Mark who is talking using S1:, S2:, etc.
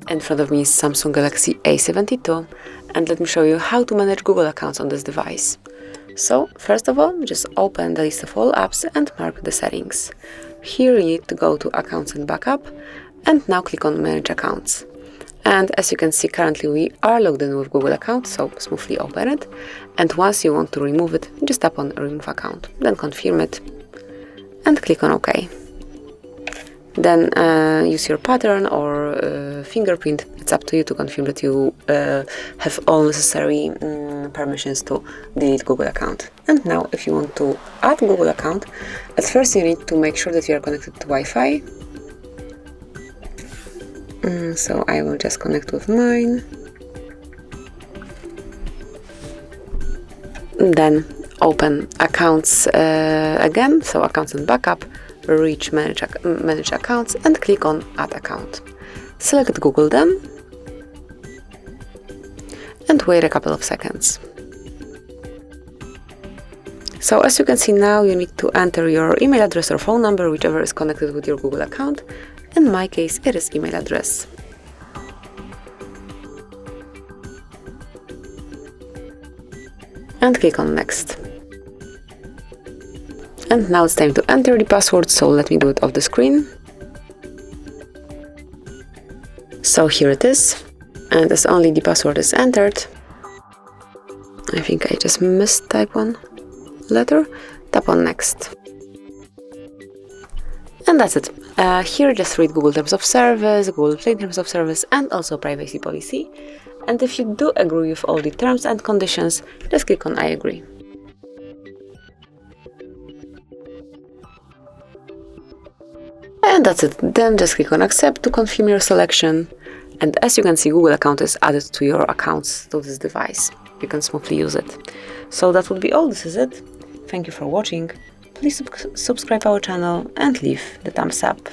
S1: In front of me is Samsung Galaxy A72, and let me show you how to manage Google accounts on this device. So, first of all, just open the list of all apps and mark the settings. Here you need to go to Accounts and Backup, and now click on Manage Accounts. And as you can see, currently we are logged in with Google account, so smoothly open it. And once you want to remove it, just tap on Remove Account, then confirm it, and click on OK. Then use your pattern or fingerprint. It's up to you to confirm that you have all necessary permissions to delete Google account. And now if you want to add Google account, at first you need to make sure that you are connected to Wi-Fi. So I will just connect with mine. Then open accounts again, so accounts and backup. Reach manage accounts and click on Add Account. Select Google then and wait a couple of seconds. So as you can see now, you need to enter your email address or phone number, whichever is connected with your Google account. In my case, it is email address. And click on Next. And now it's time to enter the password, so let me do it off the screen. So here it is, and as only the password is entered, I think I just mistyped one letter, tap on Next. And that's it. Here just read Google Terms of Service, Google Play Terms of Service, and also Privacy Policy. And if you do agree with all the terms and conditions, just click on I agree. And that's it. Then just click on Accept to confirm your selection. And as you can see, Google account is added to your accounts to this device. You can smoothly use it. So that would be all. This is it. Thank you for watching. Please subscribe our channel and leave the thumbs up.